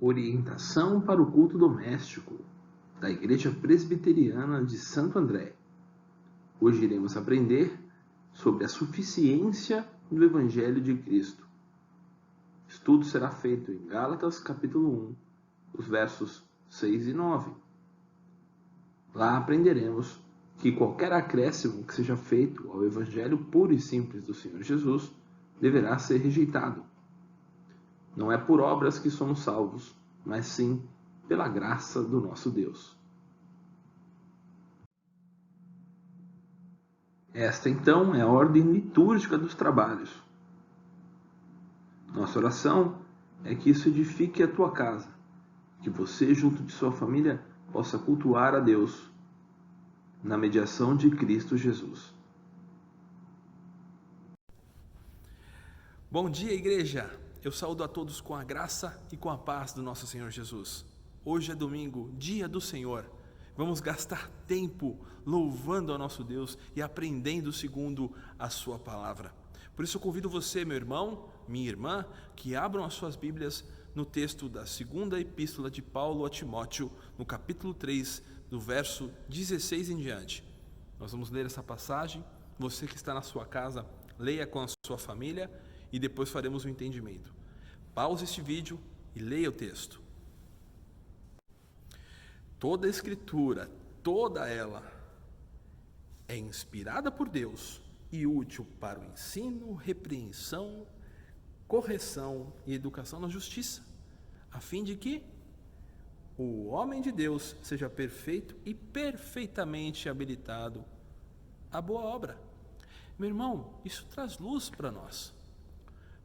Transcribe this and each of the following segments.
Orientação para o culto doméstico da Igreja Presbiteriana de Santo André. Hoje iremos aprender sobre a suficiência do Evangelho de Cristo. O estudo será feito em Gálatas, capítulo 1, os versos 6 e 9. Lá aprenderemos que qualquer acréscimo que seja feito ao Evangelho puro e simples do Senhor Jesus deverá ser rejeitado. Não é por obras que somos salvos, mas sim pela graça do nosso Deus. Esta, então, é a ordem litúrgica dos trabalhos. Nossa oração é que isso edifique a tua casa, que você, junto de sua família, possa cultuar a Deus na mediação de Cristo Jesus. Bom dia, igreja! Eu saúdo a todos com a graça e com a paz do nosso Senhor Jesus. Hoje é domingo, dia do Senhor. Vamos gastar tempo louvando ao nosso Deus e aprendendo segundo a sua palavra. Por isso eu convido você, meu irmão, minha irmã, que abram as suas Bíblias no texto da segunda epístola de Paulo a Timóteo, no capítulo 3, do verso 16 em diante. Nós vamos ler essa passagem. Você que está na sua casa, leia com a sua família e depois faremos o entendimento. Pause este vídeo e leia o texto. Toda a Escritura, toda ela, é inspirada por Deus e útil para o ensino, repreensão, correção e educação na justiça, a fim de que o homem de Deus seja perfeito e perfeitamente habilitado à boa obra. Meu irmão, isso traz luz para nós.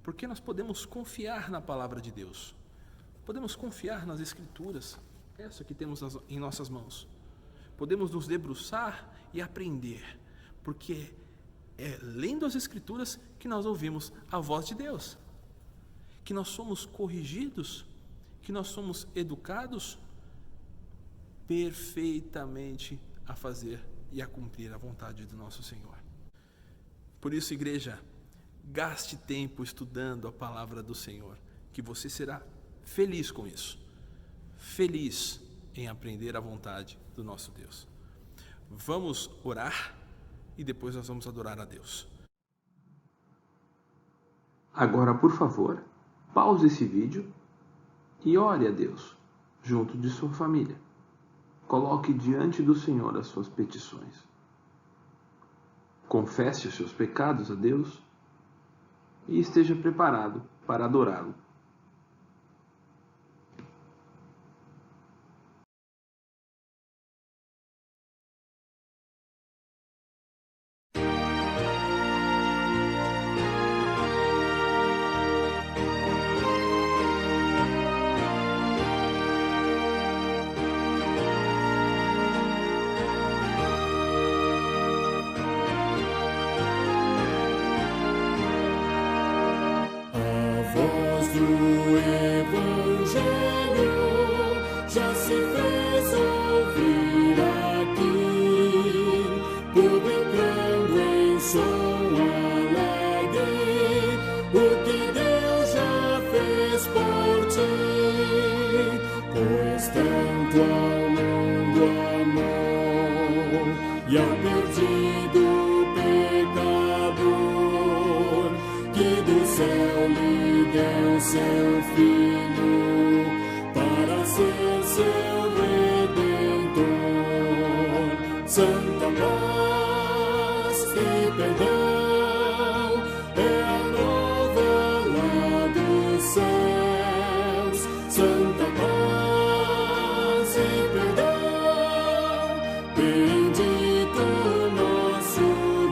Porque nós podemos confiar na palavra de Deus. Podemos confiar nas Escrituras, essa que temos em nossas mãos. Podemos nos debruçar e aprender, porque é lendo as Escrituras que nós ouvimos a voz de Deus. Que nós somos corrigidos, que nós somos educados perfeitamente a fazer e a cumprir a vontade do nosso Senhor. Por isso, igreja, gaste tempo estudando a palavra do Senhor, que você será feliz com isso. Feliz em aprender a vontade do nosso Deus. Vamos orar e depois nós vamos adorar a Deus. Agora, por favor, pause esse vídeo e ore a Deus, junto de sua família. Coloque diante do Senhor as suas petições. Confesse os seus pecados a Deus e esteja preparado para adorá-lo. O Evangelho já se fez ouvir aqui, publicando em som alegre o que Deus já fez por ti. Pois tanto ao mundo amou e ao perdido pecador, que do céu lhe deu seu Filho para ser seu Redentor. Santa paz e perdão é a nova lá dos céus. Santa paz e perdão, bendito nosso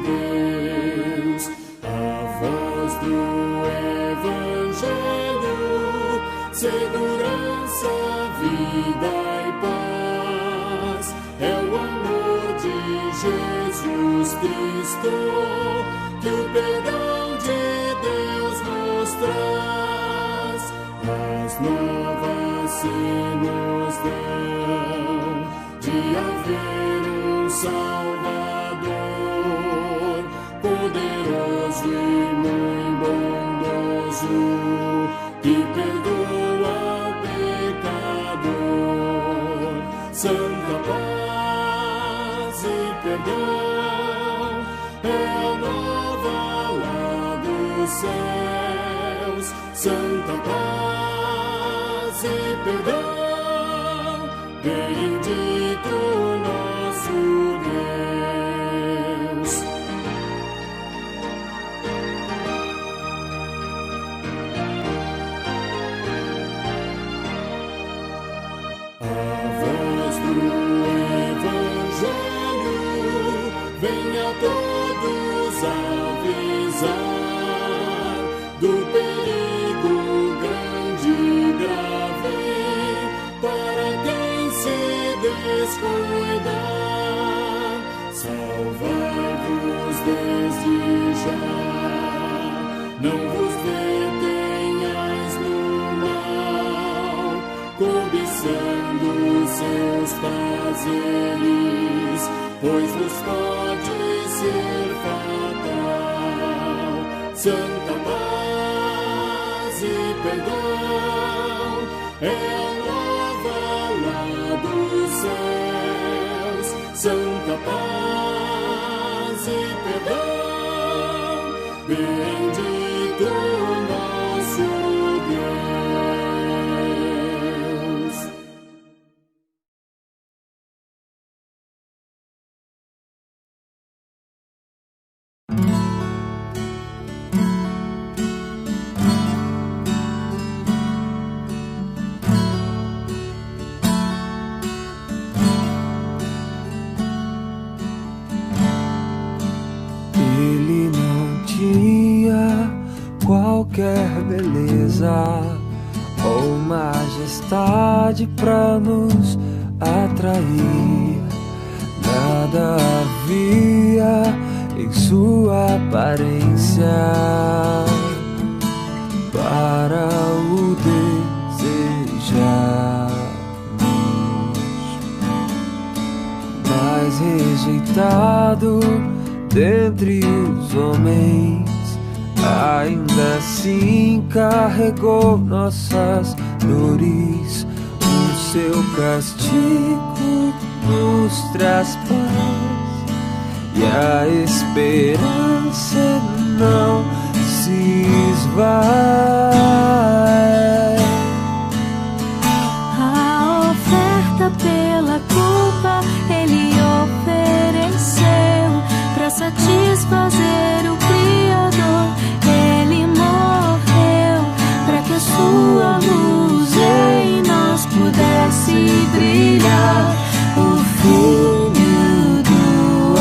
Deus. A voz do Evangelho, segurança, vida e paz, é o amor de Jesus Cristo, que o perdão de Deus nos traz. As novas se nos dão de haver um Salvador, poderoso e muito bondoso, que perdoa o pecado. perdão, é a nova lá dos céus. Santa paz e perdão, bendito nosso Deus. A voz do Evangelho vem a todos avisar do perigo grande e grave para quem se descuidar. Salvai-vos desde já, não vos detenhais no mal, cobiçando seus prazeres, pois vos pode ser fatal. Santa paz e perdão, é a nova lá dos céus. Santa paz e perdão, bendito nosso Deus. Ele não tinha qualquer beleza ou majestade pra nos atrair. Nada havia em sua aparência para o desejarmos, mas rejeitado dentre os homens, ainda assim carregou nossas dores. O seu castigo nos traz paz e a esperança não se esvai. A oferta pela culpa Ele ofereceu pra satisfazer o Criador. Ele morreu pra que a sua luz em nós pudesse brilhar. O Filho do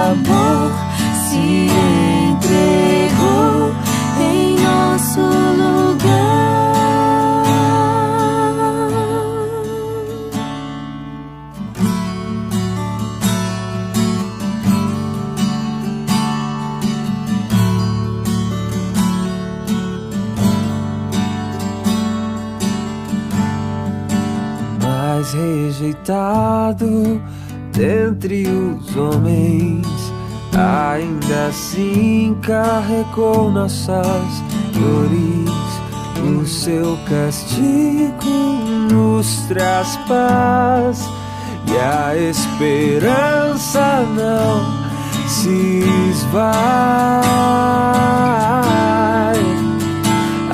amor se entregou em nosso lugar. Mas rejeitado dentre os homens, ainda assim carregou nossas dores. O seu castigo nos traz paz e a esperança não se esvai.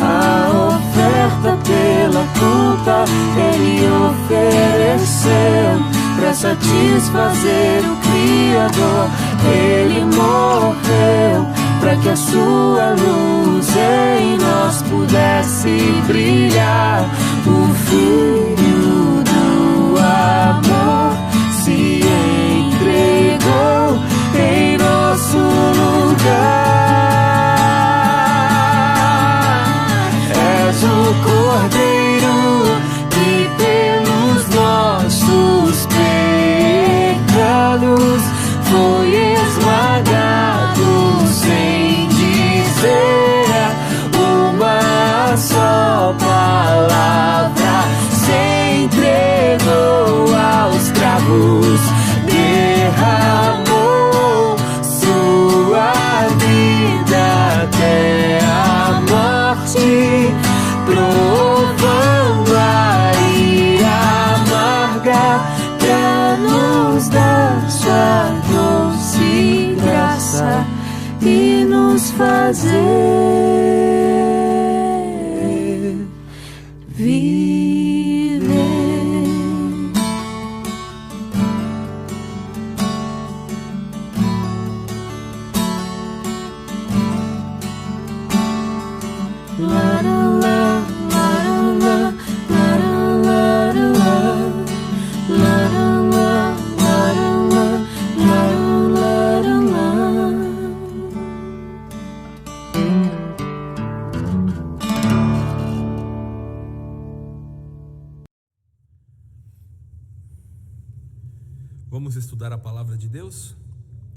A oferta pela culpa Ele ofereceu pra satisfazer o Criador. Ele morreu pra que a sua luz em nós pudesse brilhar. O Filho do amor se entregou em nosso lugar. És o Cordeiro que pelos nossos pecados foi esmagado sem dizer uma só palavra. Se entregou ao satisfazer, viver. La la la la la la la la la Vamos estudar a palavra de Deus?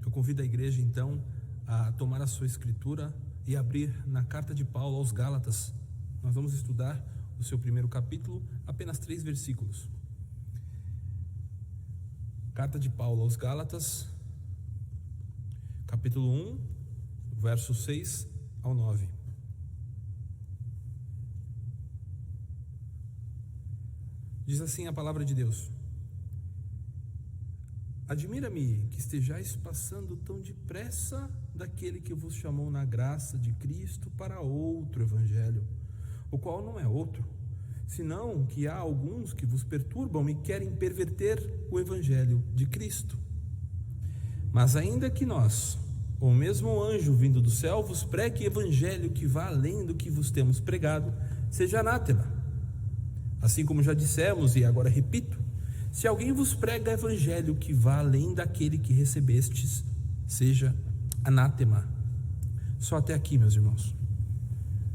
Eu convido a igreja então a tomar a sua escritura e abrir na carta de Paulo aos Gálatas. Nós vamos estudar o seu primeiro capítulo, apenas 3 versículos. Carta de Paulo aos Gálatas, capítulo 1, versos 6 ao 9. Diz assim a palavra de Deus: admira-me que estejais passando tão depressa daquele que vos chamou na graça de Cristo para outro evangelho, o qual não é outro, senão que há alguns que vos perturbam e querem perverter o evangelho de Cristo. Mas ainda que nós, ou mesmo o anjo vindo do céu, vos pregue evangelho que vá além do que vos temos pregado, seja anátema. Assim como já dissemos e agora repito, se alguém vos prega evangelho que vá além daquele que recebestes, seja anátema. Só até aqui, meus irmãos.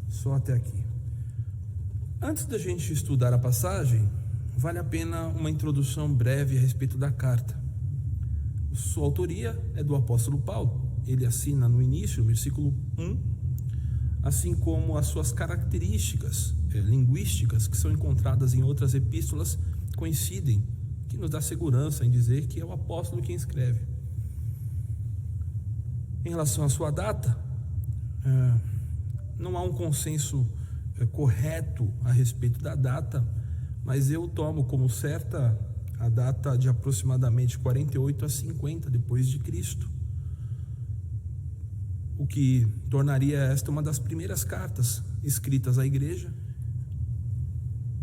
Só até aqui. Antes da gente estudar a passagem, vale a pena uma introdução breve a respeito da carta. Sua autoria é do apóstolo Paulo. Ele assina no início, versículo 1, assim como as suas características linguísticas que são encontradas em outras epístolas coincidem, que nos dá segurança em dizer que é o apóstolo quem escreve. Em relação à sua data, não há um consenso correto a respeito da data, mas eu tomo como certa a data de aproximadamente 48 a 50 depois de Cristo, o que tornaria esta uma das primeiras cartas escritas à igreja.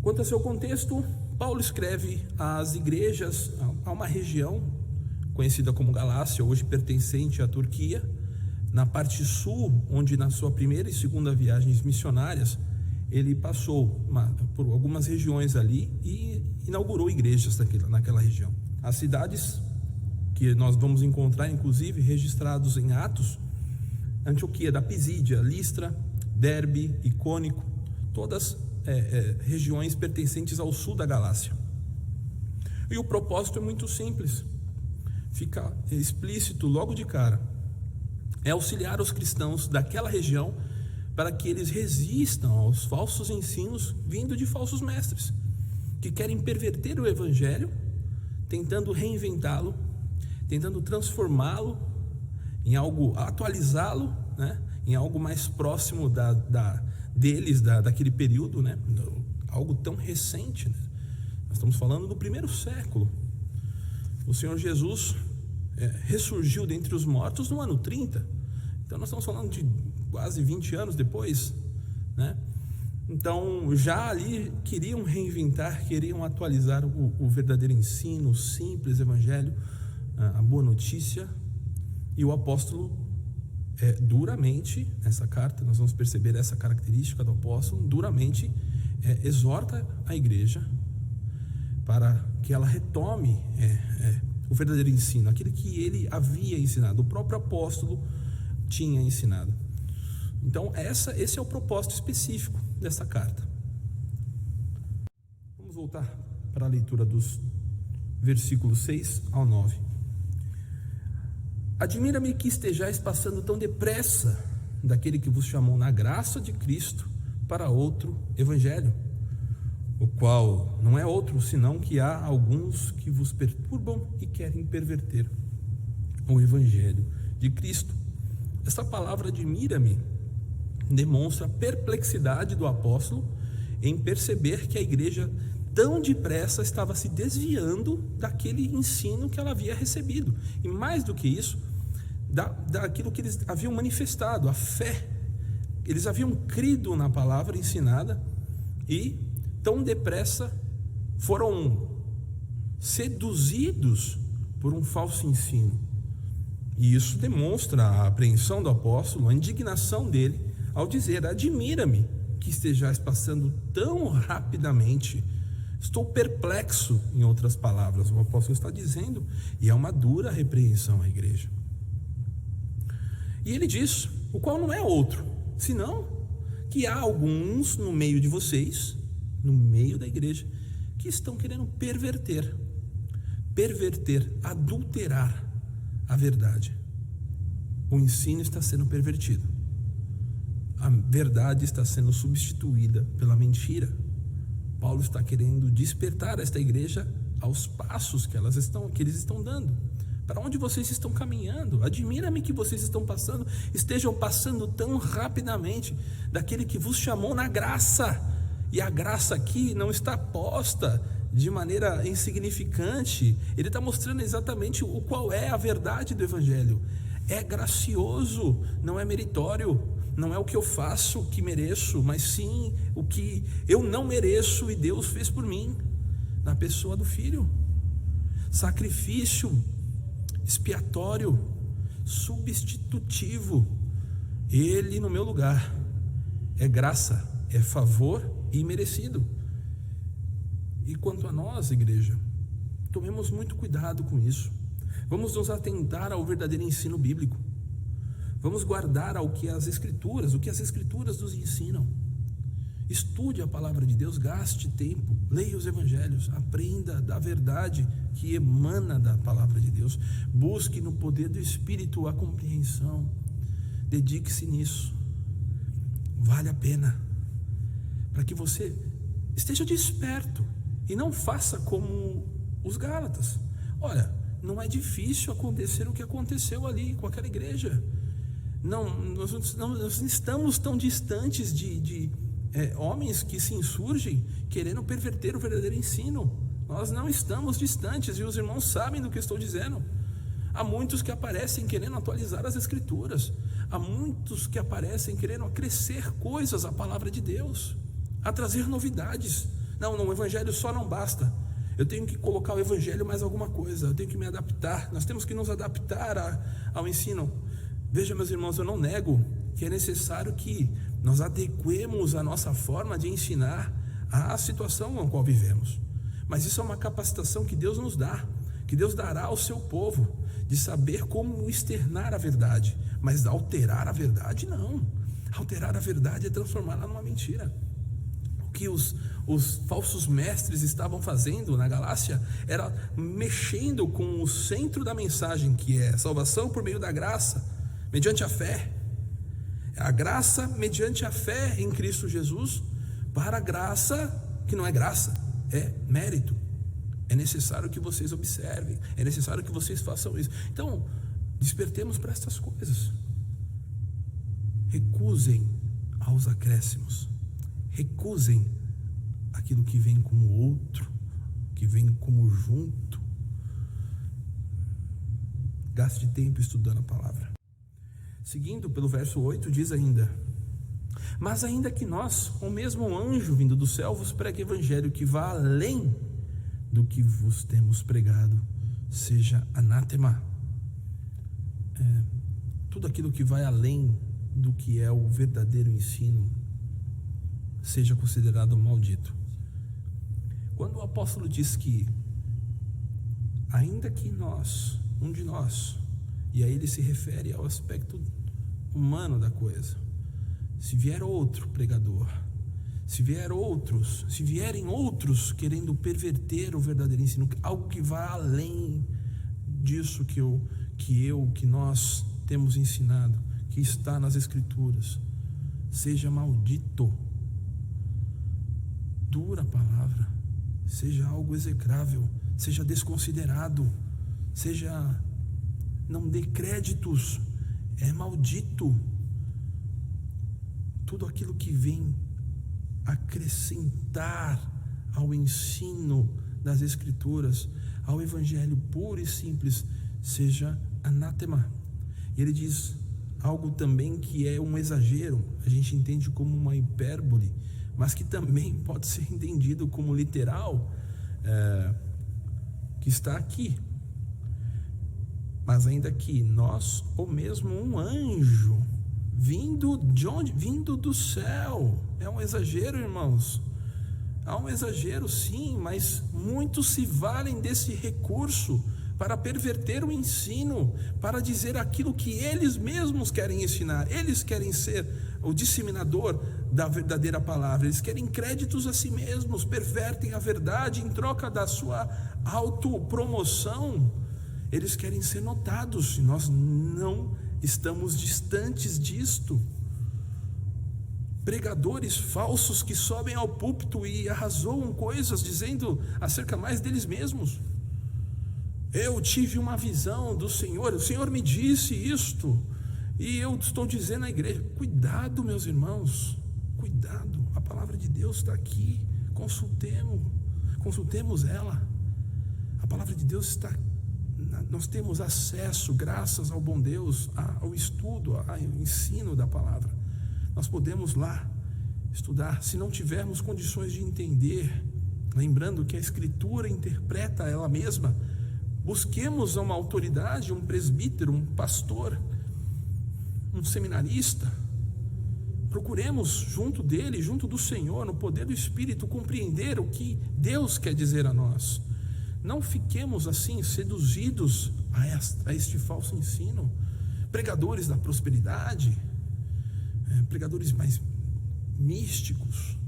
Quanto ao seu contexto, Paulo escreve às igrejas, a uma região conhecida como Galácia, hoje pertencente à Turquia, na parte sul, onde na sua primeira e segunda viagens missionárias, ele passou por algumas regiões ali e inaugurou igrejas naquela região. As cidades que nós vamos encontrar, inclusive, registrados em Atos: Antioquia da Pisídia, Listra, Derbe, Icônico, todas regiões pertencentes ao sul da Galácia. E o propósito é muito simples, fica explícito logo de cara: é auxiliar os cristãos daquela região para que eles resistam aos falsos ensinos vindo de falsos mestres, que querem perverter o evangelho, tentando reinventá-lo, tentando transformá-lo em algo, atualizá-lo, né, em algo mais próximo deles, daquele período, né, algo tão recente, né? Nós estamos falando do 1º século. O Senhor Jesus ressurgiu dentre os mortos no ano 30. Então nós estamos falando de quase 20 anos depois, né? Então já ali queriam reinventar, queriam atualizar o verdadeiro ensino, o simples evangelho, a boa notícia. E o apóstolo duramente, nessa carta, nós vamos perceber essa característica do apóstolo, duramente exorta a igreja para que ela retome o verdadeiro ensino, aquilo que ele havia ensinado, o próprio apóstolo tinha ensinado. Então esse é o propósito específico dessa carta. Vamos voltar para a leitura dos versículos 6 ao 9. Admira-me que estejais passando tão depressa daquele que vos chamou na graça de Cristo para outro evangelho, o qual não é outro, senão que há alguns que vos perturbam e querem perverter o evangelho de Cristo. Esta palavra admira-me demonstra a perplexidade do apóstolo em perceber que a igreja tão depressa estava se desviando daquele ensino que ela havia recebido. E mais do que isso, daquilo que eles haviam manifestado, a fé. Eles haviam crido na palavra ensinada e tão depressa foram seduzidos por um falso ensino. E isso demonstra a apreensão do apóstolo, a indignação dele ao dizer: admira-me que estejais passando tão rapidamente. Estou perplexo, em outras palavras, o apóstolo está dizendo, e é uma dura repreensão à igreja. E ele diz, o qual não é outro, senão que há alguns no meio de vocês, no meio da igreja, que estão querendo perverter, adulterar a verdade. O ensino está sendo pervertido. A verdade está sendo substituída pela mentira. Paulo está querendo despertar esta igreja aos passos que eles estão dando. Para onde vocês estão caminhando? Admira-me que vocês estejam passando tão rapidamente daquele que vos chamou na graça. E a graça aqui não está posta de maneira insignificante. Ele está mostrando exatamente qual é a verdade do Evangelho. É gracioso, não é meritório. Não é o que eu faço que mereço, mas sim o que eu não mereço e Deus fez por mim, na pessoa do Filho. Sacrifício expiatório, substitutivo. Ele no meu lugar. É graça, é favor e merecido. E quanto a nós, igreja, tomemos muito cuidado com isso. Vamos nos atentar ao verdadeiro ensino bíblico. Vamos guardar o que as Escrituras nos ensinam. Estude a palavra de Deus, gaste tempo, leia os evangelhos, aprenda da verdade que emana da palavra de Deus. Busque no poder do Espírito a compreensão. Dedique-se nisso. Vale a pena. Para que você esteja desperto e não faça como os Gálatas. Olha, não é difícil acontecer o que aconteceu ali com aquela igreja. Nós não estamos tão distantes de homens que se insurgem querendo perverter o verdadeiro ensino. Nós não estamos distantes, e os irmãos sabem do que estou dizendo. Há muitos que aparecem querendo atualizar as Escrituras. Há muitos que aparecem querendo acrescer coisas à palavra de Deus, a trazer novidades. Não, o Evangelho só não basta. Eu tenho que colocar o Evangelho mais alguma coisa. Eu tenho que me adaptar. Nós temos que nos adaptar ao ensino. Veja, meus irmãos, eu não nego que é necessário que nós adequemos a nossa forma de ensinar à situação na qual vivemos. Mas isso é uma capacitação que Deus nos dá, que Deus dará ao seu povo, de saber como externar a verdade. Mas alterar a verdade, não. Alterar a verdade é transformá-la numa mentira. O que os falsos mestres estavam fazendo na Galácia era mexendo com o centro da mensagem, que é salvação por meio da graça, mediante a fé. A graça mediante a fé em Cristo Jesus, para a graça que não é graça, é mérito. É necessário que vocês observem, é necessário que vocês façam isso. Então, despertemos para estas coisas. Recusem aos acréscimos. Recusem aquilo que vem como outro, que vem como junto. Gaste tempo estudando a palavra. Seguindo pelo verso 8, diz ainda: mas ainda que nós, ou mesmo um anjo vindo do céu, vos pregue evangelho que vá além do que vos temos pregado, seja anátema. Tudo aquilo que vai além do que é o verdadeiro ensino, seja considerado maldito. Quando o apóstolo diz que ainda que nós, um de nós, e aí ele se refere ao aspecto humano da coisa, se vier outro pregador, se vierem outros querendo perverter o verdadeiro ensino, algo que vá além disso que nós temos ensinado, que está nas Escrituras, seja maldito. Dura palavra, seja algo execrável, seja desconsiderado, não dê créditos, é maldito. Tudo aquilo que vem acrescentar ao ensino das Escrituras, ao Evangelho puro e simples, seja anátema. E ele diz algo também que é um exagero, a gente entende como uma hipérbole, mas que também pode ser entendido como literal, que está aqui. Mas ainda que nós, ou mesmo um anjo, vindo de onde? Vindo do céu. É um exagero, irmãos. Há um exagero, sim, mas muitos se valem desse recurso para perverter o ensino, para dizer aquilo que eles mesmos querem ensinar. Eles querem ser o disseminador da verdadeira palavra, eles querem créditos a si mesmos, pervertem a verdade em troca da sua autopromoção. Eles querem ser notados, e nós não estamos distantes disto. Pregadores falsos que sobem ao púlpito e arrazoam coisas dizendo acerca mais deles mesmos. Eu tive uma visão do Senhor, o Senhor me disse isto, e eu estou dizendo à igreja. Cuidado, meus irmãos, cuidado, a palavra de Deus está aqui, consultemos ela. A palavra de Deus está aqui. Nós temos acesso, graças ao bom Deus, ao estudo, ao ensino da palavra. Nós podemos lá estudar. Se não tivermos condições de entender, lembrando que a Escritura interpreta ela mesma, busquemos uma autoridade, um presbítero, um pastor, um seminarista. Procuremos junto dele, junto do Senhor, no poder do Espírito, compreender o que Deus quer dizer a nós. Não fiquemos assim seduzidos a este falso ensino. Pregadores da prosperidade, pregadores mais místicos.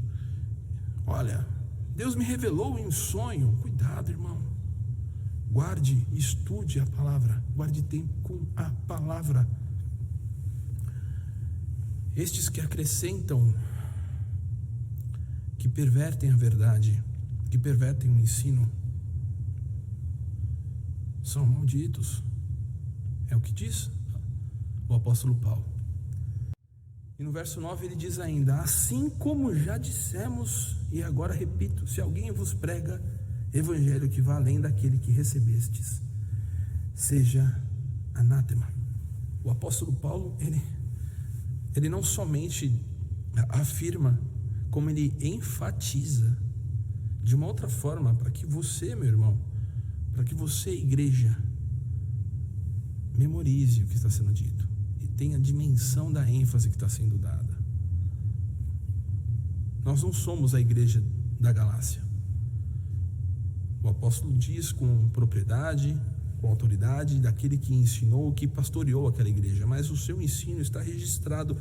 Olha, Deus me revelou em sonho. Cuidado, irmão. Guarde, estude a palavra. Guarde tempo com a palavra. Estes que acrescentam, que pervertem a verdade, que pervertem o ensino, são malditos. É o que diz o apóstolo Paulo. E no verso 9 ele diz ainda: assim como já dissemos, e agora repito, se alguém vos prega evangelho que vá além daquele que recebestes, seja anátema. O apóstolo Paulo, ele não somente afirma, como ele enfatiza de uma outra forma, para que você, meu irmão, para que você, igreja, memorize o que está sendo dito e tenha a dimensão da ênfase que está sendo dada. Nós não somos a igreja da Galácia. O apóstolo diz com propriedade, com autoridade, daquele que ensinou, que pastoreou aquela igreja, mas o seu ensino está registrado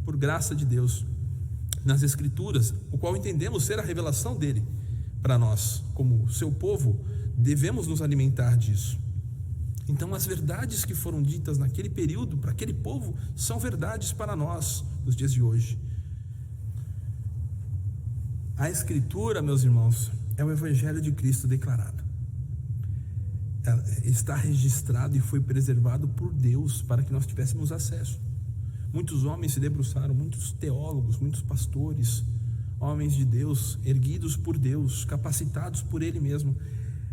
por graça de Deus nas Escrituras, o qual entendemos ser a revelação dele para nós, como seu povo. Devemos nos alimentar disso. Então, as verdades que foram ditas naquele período, para aquele povo, são verdades para nós, nos dias de hoje. A Escritura, meus irmãos, é o Evangelho de Cristo declarado. Está registrado e foi preservado por Deus para que nós tivéssemos acesso. Muitos homens se debruçaram, muitos teólogos, muitos pastores, homens de Deus, erguidos por Deus, capacitados por Ele mesmo,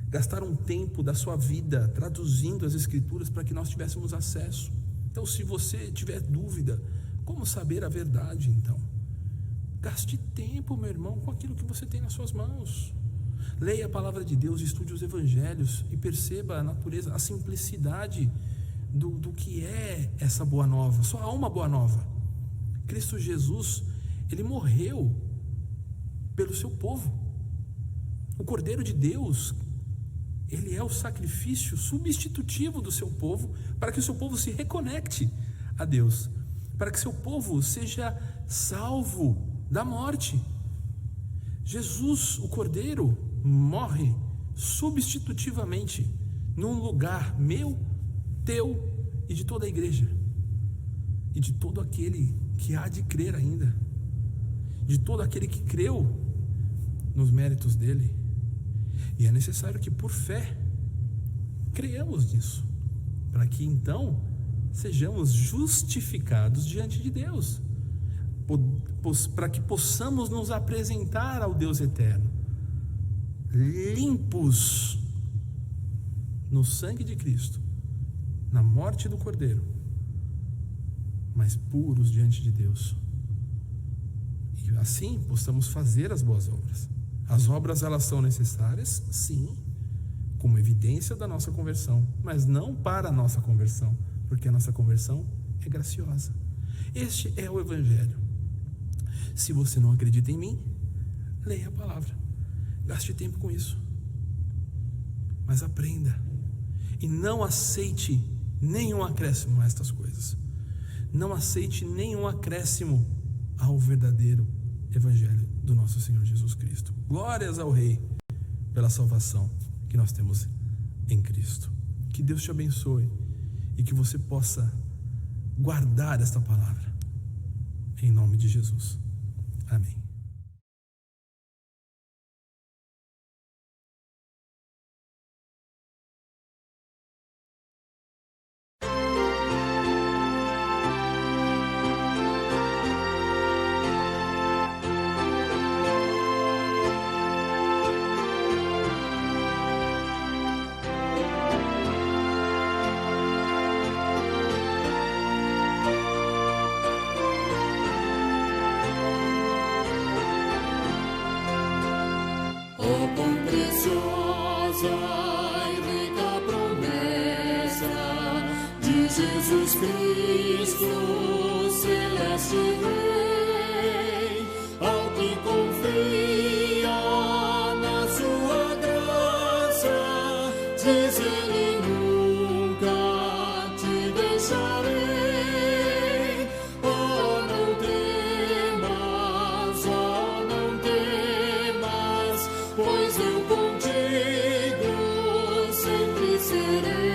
gastaram um tempo da sua vida traduzindo as Escrituras para que nós tivéssemos acesso. Então, se você tiver dúvida, como saber a verdade, então? Gaste tempo, meu irmão, com aquilo que você tem nas suas mãos. Leia a palavra de Deus, estude os evangelhos e perceba a natureza, a simplicidade do que é essa boa nova. Só há uma boa nova. Cristo Jesus, Ele morreu pelo seu povo. O Cordeiro de Deus, Ele é o sacrifício substitutivo do seu povo, para que o seu povo se reconecte a Deus, para que seu povo seja salvo da morte. Jesus, o Cordeiro, morre substitutivamente num lugar meu, teu e de toda a igreja, e de todo aquele que há de crer ainda, de todo aquele que creu nos méritos dele. E é necessário que por fé creiamos nisso, para que então sejamos justificados diante de Deus, para que possamos nos apresentar ao Deus eterno, limpos no sangue de Cristo, na morte do Cordeiro, mas puros diante de Deus. E assim possamos fazer as boas obras. As obras, elas são necessárias, sim, como evidência da nossa conversão, mas não para a nossa conversão, porque a nossa conversão é graciosa. Este é o Evangelho. Se você não acredita em mim, leia a palavra, gaste tempo com isso, mas aprenda e não aceite nenhum acréscimo a estas coisas. Não aceite nenhum acréscimo ao verdadeiro Evangelho do nosso Senhor Jesus Cristo. Glórias ao Rei pela salvação que nós temos em Cristo. Que Deus te abençoe e que você possa guardar esta palavra em nome de Jesus. Amém. Jesus Cristo, celeste Rei, ao que confia na sua graça, diz Ele: nunca te deixarei. Oh, não temas, pois eu contigo sempre serei.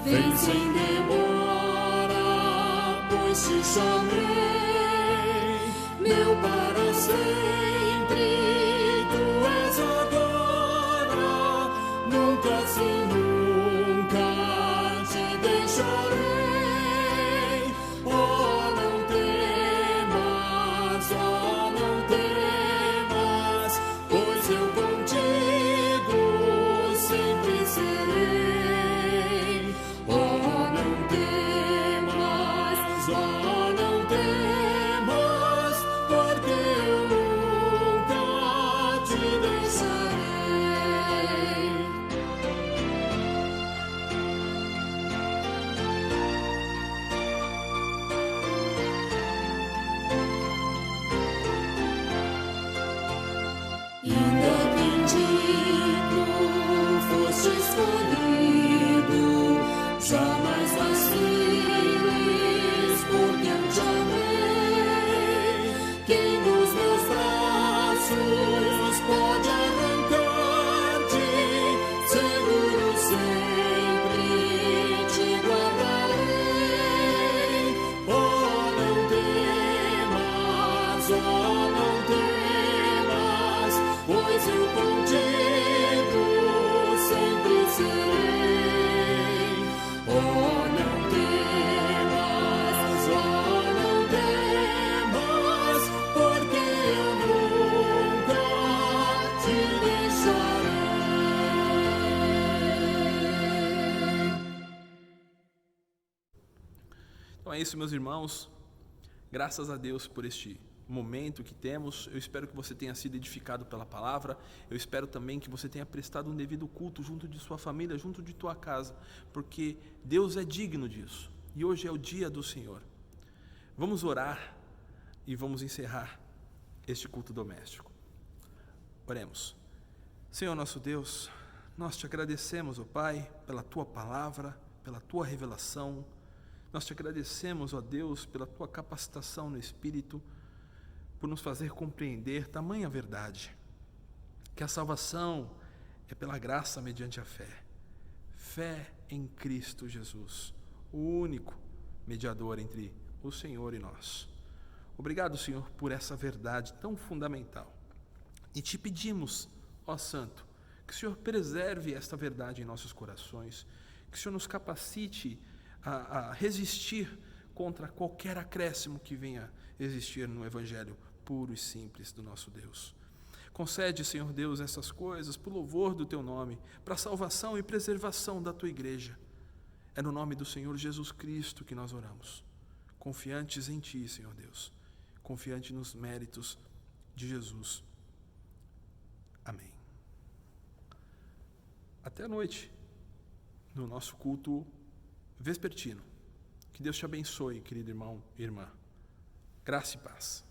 Vem sem demora, pois te chamei, meu para sempre, tu és agora, nunca sim, nunca te deixarei. Oh, não temas, pois eu contigo sempre serei. Porque eu nunca te deixarei. Ainda bendito foste escolhido, jamais vaciles, porque eu te amei. Quem dos meus braços pode arrancar-te? Seguro sempre te guardarei. Oh, não temas, pois eu contigo sempre serei. Oh, não temas, porque eu nunca te deixarei. Então é isso, meus irmãos. Graças a Deus por este momento que temos. Eu espero que você tenha sido edificado pela palavra. Eu espero também que você tenha prestado um devido culto junto de sua família, junto de tua casa, porque Deus é digno disso. E hoje é o dia do Senhor. Vamos orar e vamos encerrar este culto doméstico. Oremos. Senhor nosso Deus, nós te agradecemos, ó Pai, pela tua palavra, pela tua revelação. Nós te agradecemos, ó Deus, pela tua capacitação no Espírito, por nos fazer compreender tamanha verdade, que a salvação é pela graça mediante a fé. Fé em Cristo Jesus, o único mediador entre o Senhor e nós. Obrigado, Senhor, por essa verdade tão fundamental. E te pedimos, ó Santo, que o Senhor preserve esta verdade em nossos corações, Que o Senhor nos capacite a resistir contra qualquer acréscimo que venha existir no Evangelho puro e simples do nosso Deus. Concede, Senhor Deus, essas coisas por louvor do Teu nome, para a salvação e preservação da Tua igreja. É no nome do Senhor Jesus Cristo que nós oramos, confiantes em Ti, Senhor Deus, confiante nos méritos de Jesus. Amém. Até a noite, no nosso culto vespertino. Que Deus te abençoe, querido irmão e irmã. Graça e paz.